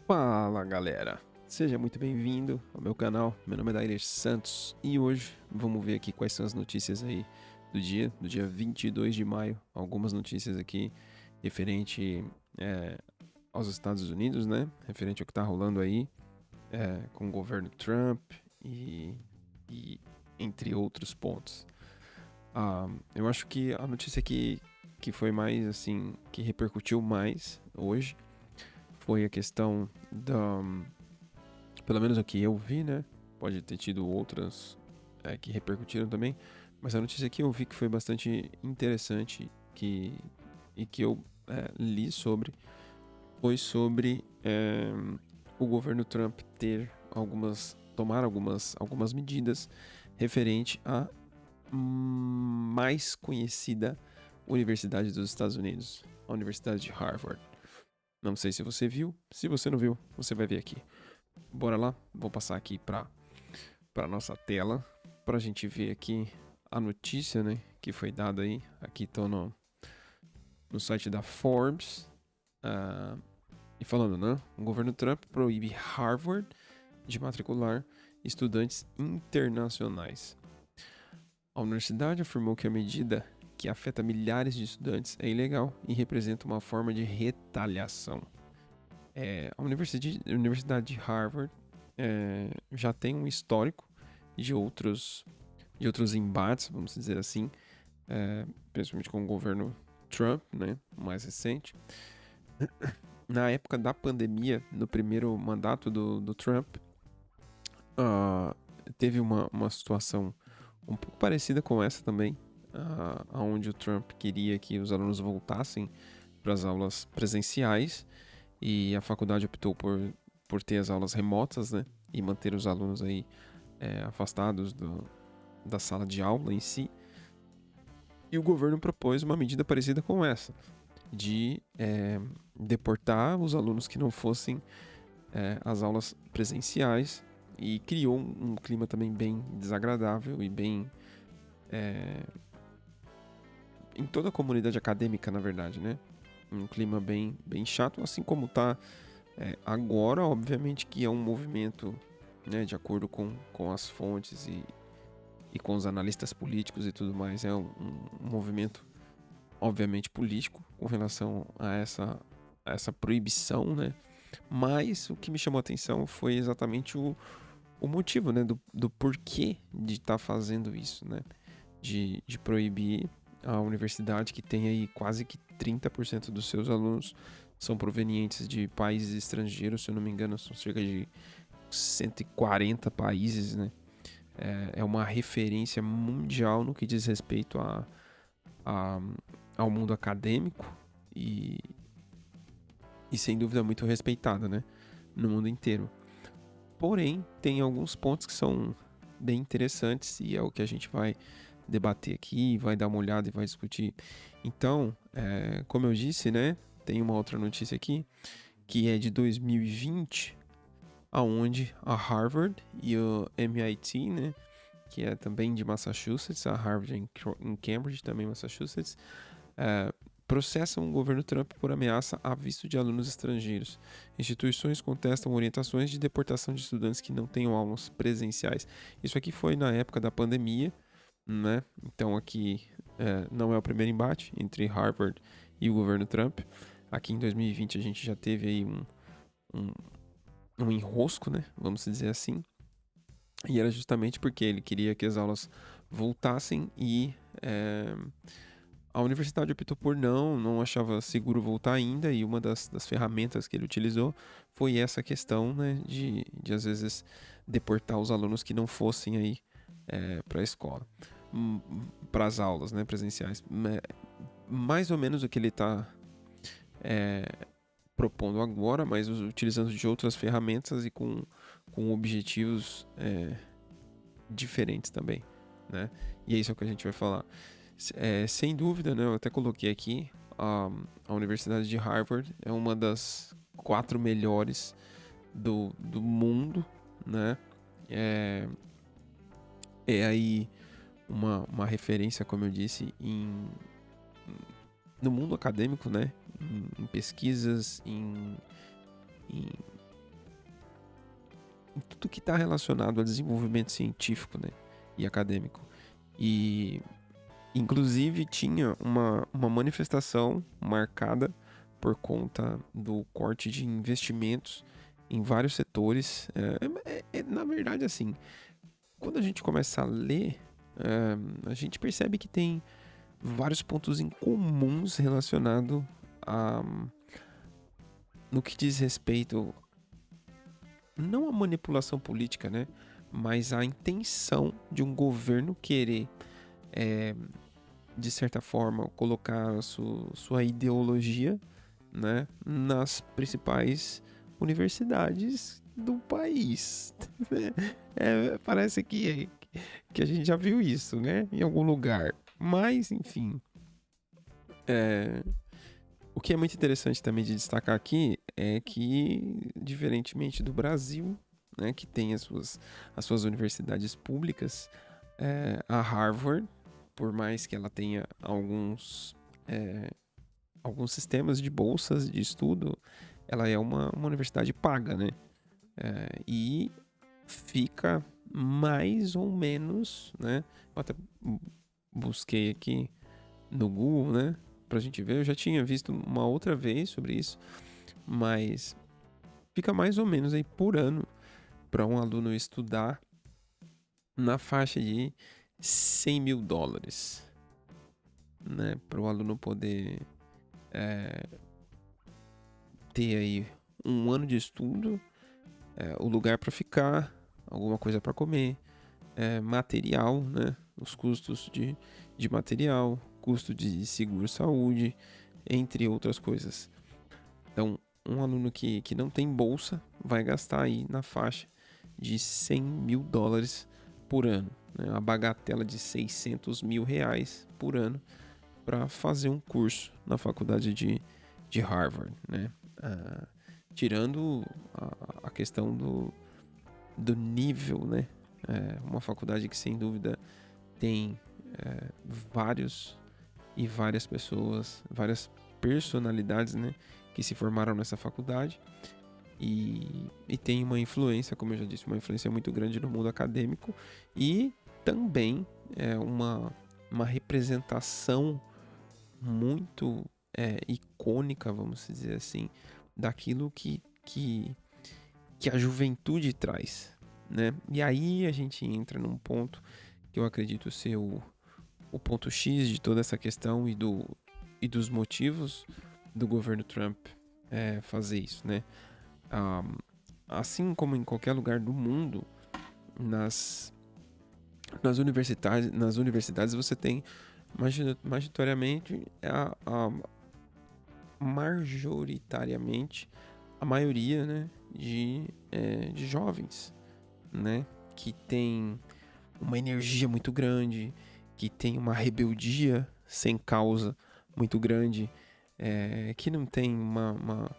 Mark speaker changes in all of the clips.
Speaker 1: Fala galera, seja muito bem-vindo ao meu canal. Meu nome é Daír Santos e hoje vamos ver aqui quais são as notícias aí do dia 22 de maio. Algumas notícias aqui referente aos Estados Unidos, né? Referente ao que tá rolando aí com o governo Trump e entre outros pontos. Eu acho que a notícia que foi mais assim, que repercutiu mais hoje foi a questão da. Pelo menos o que eu vi, né? Pode ter tido outras que repercutiram também. Mas a notícia que eu vi que foi bastante interessante e que eu li sobre foi sobre o governo Trump tomar algumas medidas referente à mais conhecida universidade dos Estados Unidos, a Universidade de Harvard. Não sei se você viu, se você não viu, você vai ver aqui. Bora lá, vou passar aqui para nossa tela para a gente ver aqui a notícia, né, que foi dada aí. Aqui estou no site da Forbes e falando, né, o governo Trump proíbe Harvard de matricular estudantes internacionais. A universidade afirmou que a medida que afeta milhares de estudantes é ilegal e representa uma forma de retaliação. A Universidade de Harvard já tem um histórico de outros embates, vamos dizer assim, principalmente com o governo Trump, né, mais recente. Na época da pandemia, no primeiro mandato do Trump, teve uma situação um pouco parecida com essa também, onde o Trump queria que os alunos voltassem para as aulas presenciais e a faculdade optou por ter as aulas remotas, né, e manter os alunos aí afastados da sala de aula em si. E o governo propôs uma medida parecida com essa, de deportar os alunos que não fossem às aulas presenciais, e criou um clima também bem desagradável e bem em toda a comunidade acadêmica, na verdade, né? Um clima bem chato, assim como tá agora, obviamente que é um movimento, né, de acordo com as fontes e com os analistas políticos e tudo mais, é um movimento obviamente político com relação a essa proibição, né? Mas o que me chamou a atenção foi exatamente o motivo, né, do porquê de estar fazendo isso, né? De proibir a universidade que tem aí quase que 30% dos seus alunos são provenientes de países estrangeiros, se eu não me engano, são cerca de 140 países, né? É uma referência mundial no que diz respeito ao mundo acadêmico e sem dúvida muito respeitada, né, no mundo inteiro. Porém, tem alguns pontos que são bem interessantes e é o que a gente vai debater aqui, vai dar uma olhada e vai discutir. Então, como eu disse, né, tem uma outra notícia aqui que é de 2020, aonde a Harvard e o MIT, né, que é também de Massachusetts, a Harvard em Cambridge, também Massachusetts, processam o governo Trump por ameaça a visto de alunos estrangeiros. Instituições contestam orientações de deportação de estudantes que não tenham aulas presenciais. Isso aqui foi na época da pandemia, né? Então aqui não é o primeiro embate entre Harvard e o governo Trump. Aqui em 2020 a gente já teve aí um enrosco, né? Vamos dizer assim. E era justamente porque ele queria que as aulas voltassem e a universidade optou por não achava seguro voltar ainda, e uma das ferramentas que ele utilizou foi essa questão, né, de às vezes deportar os alunos que não fossem aí para a escola, para as aulas, né, presenciais. Mais ou menos o que ele está propondo agora, mas utilizando de outras ferramentas e com objetivos diferentes também, né? E é isso que a gente vai falar. Sem dúvida, né, eu até coloquei aqui, a Universidade de Harvard é uma das 4 melhores do mundo, né? É aí uma referência, como eu disse, no mundo acadêmico, né? Em pesquisas, em tudo que está relacionado ao desenvolvimento científico, né, e acadêmico. E, inclusive, tinha uma manifestação marcada por conta do corte de investimentos em vários setores. Na verdade, assim, quando a gente começa a ler, a gente percebe que tem vários pontos em comuns relacionados a no que diz respeito não à manipulação política, né, mas à intenção de um governo querer, de certa forma, colocar a sua ideologia, né, nas principais universidades do país. Parece que a gente já viu isso, né, em algum lugar. Mas, enfim, o que é muito interessante também de destacar aqui é que, diferentemente do Brasil, né, que tem as suas universidades públicas, a Harvard, por mais que ela tenha alguns sistemas de bolsas de estudo, ela é uma universidade paga, né? E fica mais ou menos, né? Eu até busquei aqui no Google, né? Pra gente ver, eu já tinha visto uma outra vez sobre isso, mas fica mais ou menos aí por ano para um aluno estudar na faixa de $100.000, né? Para o aluno poder ter aí um ano de estudo, o lugar para ficar, alguma coisa para comer, material, né? Os custos de material, custo de seguro-saúde, entre outras coisas. Então, um aluno que não tem bolsa vai gastar aí na faixa de $100.000 por ano, né? A bagatela de R$600 mil por ano para fazer um curso na faculdade de Harvard, né? Tirando a questão do nível, né? Uma faculdade que sem dúvida tem várias pessoas, várias personalidades, né, que se formaram nessa faculdade e tem uma influência, como eu já disse, uma influência muito grande no mundo acadêmico e também uma representação muito icônica, vamos dizer assim, daquilo que a juventude traz, né? E aí a gente entra num ponto que eu acredito ser o ponto X de toda essa questão e dos motivos do governo Trump fazer isso, né? Assim como em qualquer lugar do mundo, nas universidades você tem majoritariamente a maioria, né, de jovens, né, que tem uma energia muito grande, que tem uma rebeldia sem causa muito grande, que não tem uma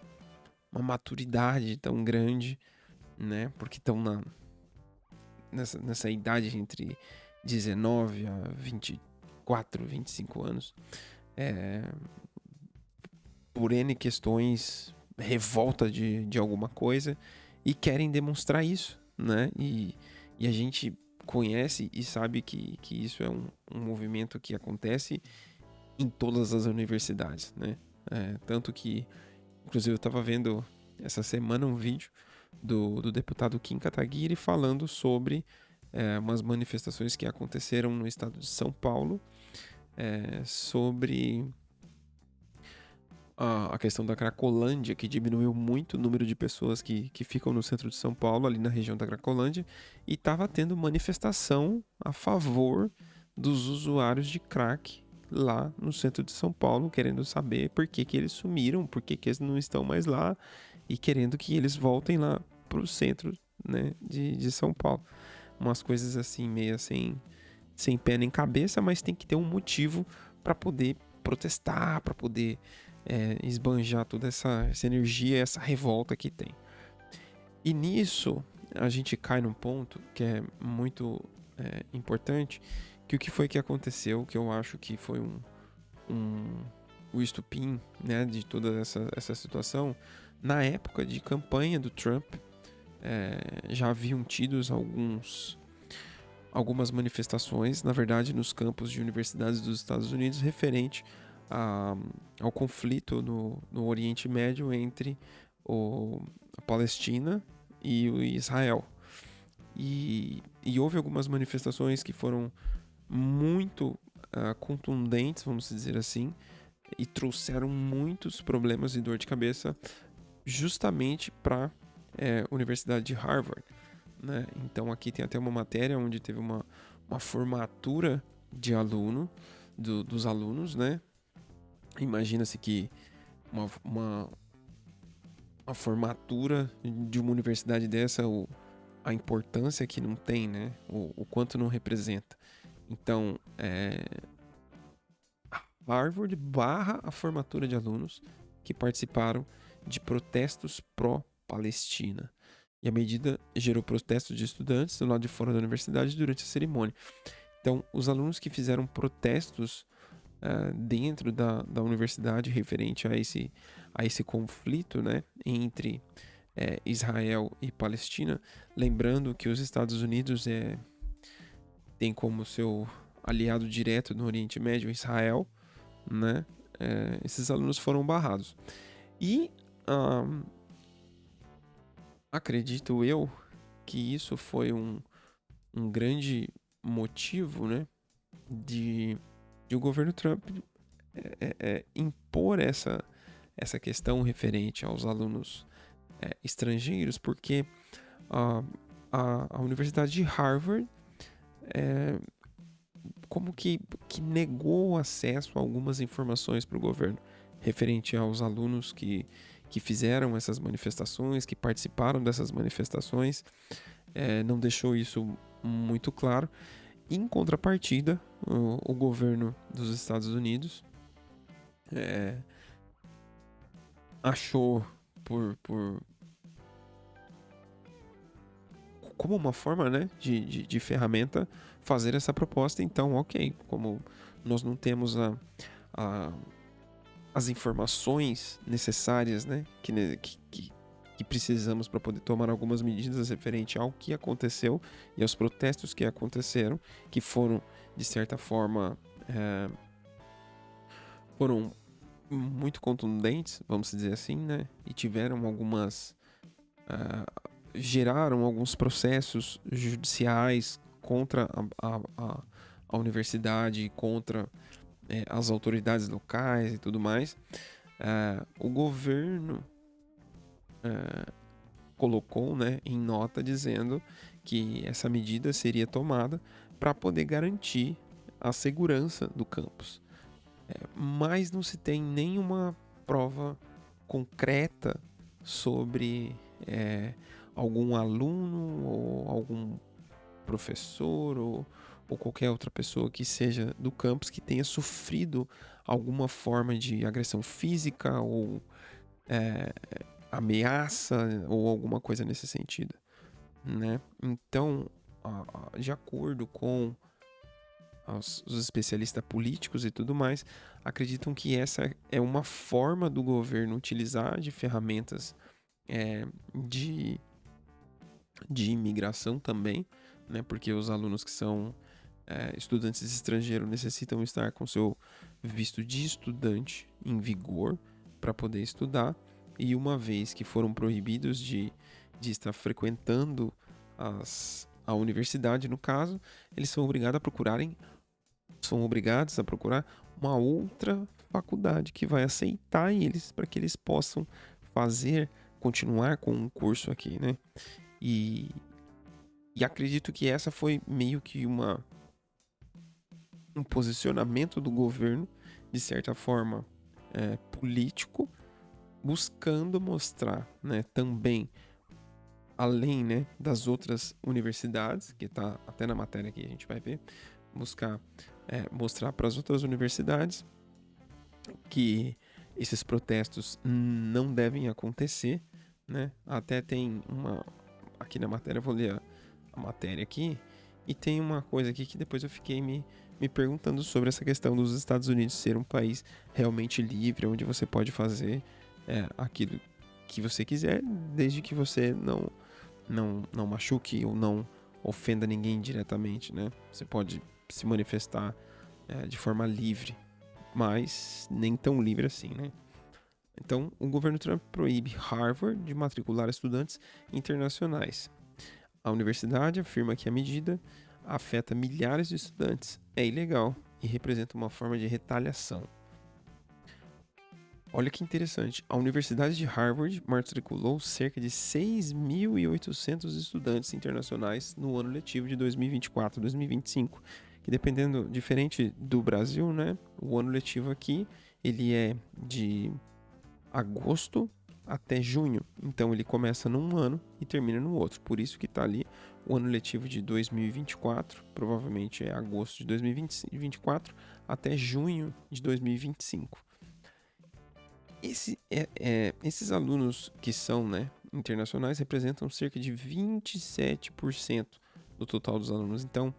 Speaker 1: maturidade tão grande, né, porque estão nessa idade entre 19 a 24, 25 anos, por N questões, revolta de alguma coisa e querem demonstrar isso, né? E a gente conhece e sabe que isso é um movimento que acontece em todas as universidades, né? Tanto que, inclusive, eu estava vendo essa semana um vídeo do deputado Kim Kataguiri falando sobre umas manifestações que aconteceram no estado de São Paulo sobre a questão da Cracolândia, que diminuiu muito o número de pessoas que ficam no centro de São Paulo, ali na região da Cracolândia, e estava tendo manifestação a favor dos usuários de crack lá no centro de São Paulo, querendo saber por que eles sumiram, por que eles não estão mais lá, e querendo que eles voltem lá pro centro, né, de São Paulo. Umas coisas assim, meio sem pé nem cabeça, mas tem que ter um motivo para poder protestar, para poder esbanjar toda essa energia, essa revolta que tem. E nisso a gente cai num ponto que é muito importante, que o que foi que aconteceu, que eu acho que foi o estupim, né, de toda essa situação, na época de campanha do Trump, já haviam tido algumas manifestações, na verdade, nos campos de universidades dos Estados Unidos referente ao conflito no Oriente Médio entre a Palestina e o Israel. E houve algumas manifestações que foram muito contundentes, vamos dizer assim, e trouxeram muitos problemas e dor de cabeça justamente para a Universidade de Harvard, né? Então aqui tem até uma matéria onde teve uma formatura de dos alunos, né? Imagina-se que uma formatura de uma universidade dessa, a importância que não tem, né? O quanto não representa. Então, Harvard barra a formatura de alunos que participaram de protestos pró-Palestina. E a medida gerou protestos de estudantes do lado de fora da universidade durante a cerimônia. Então, os alunos que fizeram protestos dentro da universidade referente a esse conflito, né, entre Israel e Palestina, lembrando que os Estados Unidos tem como seu aliado direto no Oriente Médio Israel, né, esses alunos foram barrados. E acredito eu que isso foi um grande motivo, né, de o governo Trump impor essa questão referente aos alunos estrangeiros, porque a Universidade de Harvard como que negou acesso a algumas informações para o governo referente aos alunos que fizeram essas manifestações, que participaram dessas manifestações, não deixou isso muito claro. Em contrapartida, o governo dos Estados Unidos achou como uma forma, né, de ferramenta fazer essa proposta. Então, ok, como nós não temos as informações necessárias, né, que precisamos para poder tomar algumas medidas referente ao que aconteceu e aos protestos que aconteceram, que foram, de certa forma, foram muito contundentes, vamos dizer assim, né, e tiveram geraram alguns processos judiciais contra a universidade, contra as autoridades locais e tudo mais. O governo colocou, né, em nota dizendo que essa medida seria tomada para poder garantir a segurança do campus. Mas não se tem nenhuma prova concreta sobre algum aluno ou algum professor ou qualquer outra pessoa que seja do campus que tenha sofrido alguma forma de agressão física ou ameaça ou alguma coisa nesse sentido, né? Então, de acordo com os especialistas políticos e tudo mais, acreditam que essa é uma forma do governo utilizar de ferramentas de imigração também, né? Porque os alunos que são estudantes estrangeiros necessitam estar com seu visto de estudante em vigor para poder estudar, e uma vez que foram proibidos de estar frequentando a universidade, no caso, eles são obrigados a procurar uma outra faculdade que vai aceitar eles para que eles possam continuar com um curso aqui, né? E acredito que essa foi meio que um posicionamento do governo, de certa forma, político, buscando mostrar, né, também, além, né, das outras universidades, que está até na matéria que a gente vai ver, mostrar para as outras universidades que esses protestos não devem acontecer, né? Até tem aqui na matéria, eu vou ler a matéria aqui, e tem uma coisa aqui que depois eu fiquei me perguntando sobre essa questão dos Estados Unidos ser um país realmente livre, onde você pode fazer aquilo que você quiser, desde que você não machuque ou não ofenda ninguém diretamente, né? Você pode se manifestar de forma livre, mas nem tão livre assim, né? Então, o governo Trump proíbe Harvard de matricular estudantes internacionais. A universidade afirma que a medida afeta milhares de estudantes, é ilegal e representa uma forma de retaliação. Olha que interessante, a Universidade de Harvard matriculou cerca de 6.800 estudantes internacionais no ano letivo de 2024-2025, que dependendo, diferente do Brasil, né? O ano letivo aqui, ele é de agosto até junho, então ele começa num ano e termina no outro, por isso que está ali o ano letivo de 2024, provavelmente é agosto de 2024 até junho de 2025. Esses alunos que são, né, internacionais representam cerca de 27% do total dos alunos. Então,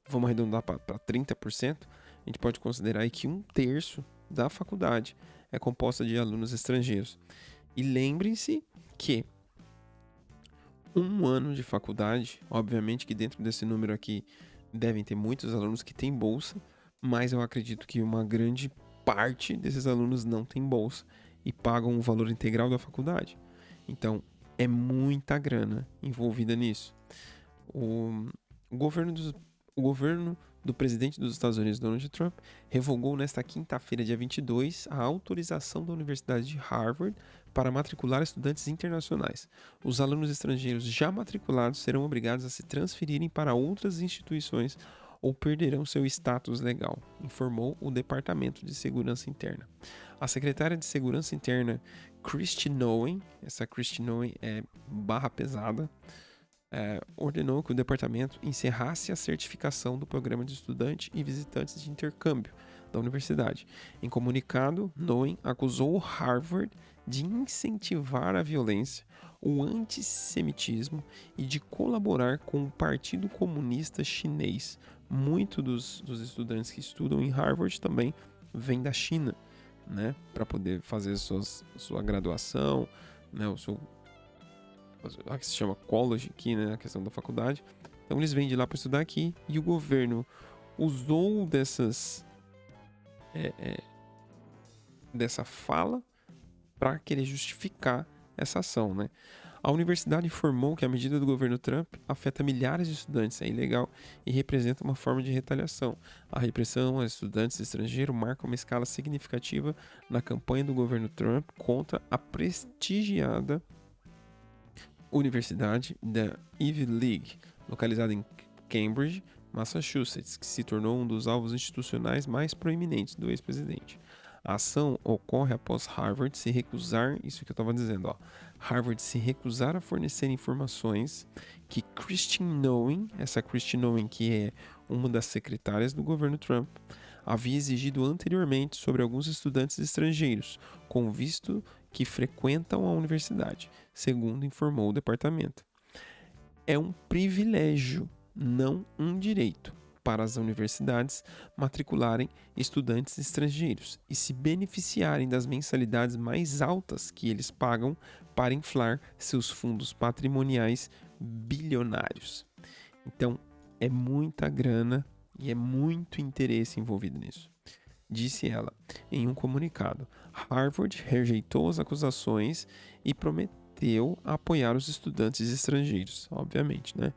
Speaker 1: vamos arredondar para 30%. A gente pode considerar aí que 1/3 da faculdade é composta de alunos estrangeiros. E lembrem-se que um ano de faculdade, obviamente que dentro desse número aqui devem ter muitos alunos que têm bolsa, mas eu acredito que uma grande parte desses alunos não tem bolsa e pagam o valor integral da faculdade. Então, é muita grana envolvida nisso. O governo do presidente dos Estados Unidos, Donald Trump, revogou nesta quinta-feira, dia 22, a autorização da Universidade de Harvard para matricular estudantes internacionais. Os alunos estrangeiros já matriculados serão obrigados a se transferirem para outras instituições ou perderão seu status legal, informou o Departamento de Segurança Interna. A secretária de Segurança Interna, Kristi Noem, essa Kristi Noem é barra pesada, ordenou que o departamento encerrasse a certificação do programa de estudante e visitantes de intercâmbio da universidade. Em comunicado, Noem acusou Harvard de incentivar a violência, o antissemitismo e de colaborar com o Partido Comunista Chinês. Muitos dos estudantes que estudam em Harvard também vêm da China, né, para poder fazer sua graduação, né, o seu que se chama college aqui, né, a questão da faculdade. Então eles vêm de lá para estudar aqui e o governo usou dessa fala para querer justificar essa ação, né? A universidade informou que a medida do governo Trump afeta milhares de estudantes, é ilegal e representa uma forma de retaliação. A repressão aos estudantes estrangeiros marca uma escala significativa na campanha do governo Trump contra a prestigiada Universidade da Ivy League, localizada em Cambridge, Massachusetts, que se tornou um dos alvos institucionais mais proeminentes do ex-presidente. A ação ocorre após Harvard se recusar, isso que eu estava dizendo, Harvard se recusar a fornecer informações que Kristi Noem, essa Kristi Noem que é uma das secretárias do governo Trump, havia exigido anteriormente sobre alguns estudantes estrangeiros, com visto que frequentam a universidade, segundo informou o departamento. É um privilégio, não um direito, para as universidades matricularem estudantes estrangeiros e se beneficiarem das mensalidades mais altas que eles pagam para inflar seus fundos patrimoniais bilionários. Então, é muita grana e é muito interesse envolvido nisso. Disse ela em um comunicado. Harvard rejeitou as acusações e prometeu apoiar os estudantes estrangeiros, obviamente, né?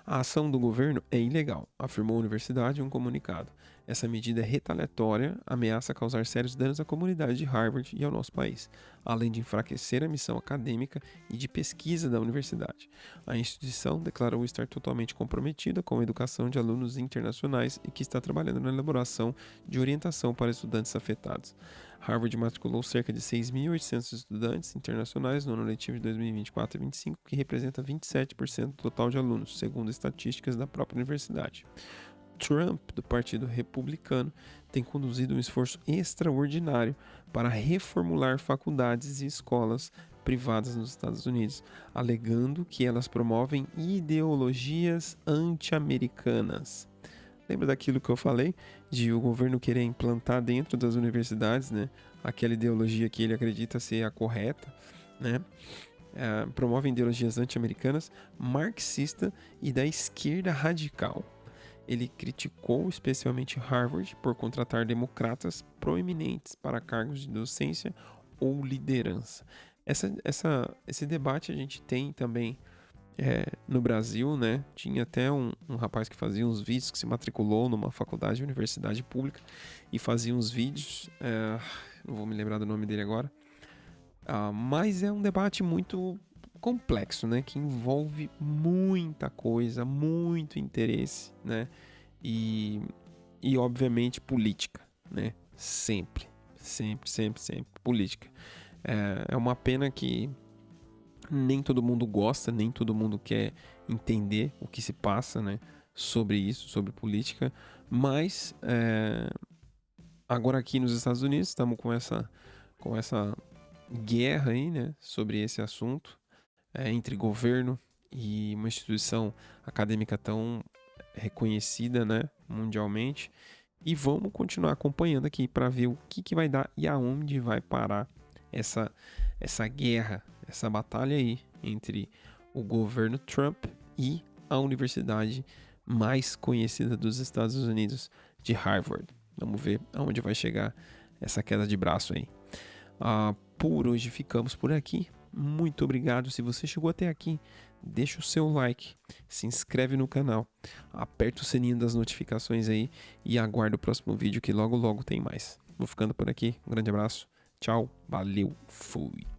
Speaker 1: A ação do governo é ilegal, afirmou a universidade em um comunicado. Essa medida é retaliatória, ameaça causar sérios danos à comunidade de Harvard e ao nosso país, além de enfraquecer a missão acadêmica e de pesquisa da universidade. A instituição declarou estar totalmente comprometida com a educação de alunos internacionais e que está trabalhando na elaboração de orientação para estudantes afetados. Harvard matriculou cerca de 6.800 estudantes internacionais no ano letivo de 2024 e 2025, que representa 27% do total de alunos, segundo estatísticas da própria universidade. Trump, do Partido Republicano, tem conduzido um esforço extraordinário para reformular faculdades e escolas privadas nos Estados Unidos, alegando que elas promovem ideologias anti-americanas. Lembra daquilo que eu falei? De o governo querer implantar dentro das universidades, né, aquela ideologia que ele acredita ser a correta, né? Promove ideologias anti-americanas, marxista e da esquerda radical. Ele criticou especialmente Harvard por contratar democratas proeminentes para cargos de docência ou liderança. Esse debate a gente tem também no Brasil, né? Tinha até um rapaz que fazia uns vídeos, que se matriculou numa faculdade, universidade pública, e fazia uns vídeos, não vou me lembrar do nome dele agora, mas é um debate muito complexo, né? Que envolve muita coisa, muito interesse, né? E obviamente política, né? Sempre política. É uma pena que nem todo mundo gosta, nem todo mundo quer entender o que se passa, né? Sobre isso, sobre política, mas agora aqui nos Estados Unidos estamos com essa guerra aí, né, sobre esse assunto, entre governo e uma instituição acadêmica tão reconhecida, né, mundialmente. E vamos continuar acompanhando aqui para ver o que vai dar e aonde vai parar essa guerra, essa batalha aí entre o governo Trump e a universidade mais conhecida dos Estados Unidos, de Harvard. Vamos ver aonde vai chegar essa queda de braço aí. Por hoje ficamos por aqui. Muito obrigado. Se você chegou até aqui, deixa o seu like, se inscreve no canal, aperta o sininho das notificações aí e aguarda o próximo vídeo que logo tem mais. Vou ficando por aqui. Um grande abraço. Tchau. Valeu. Fui.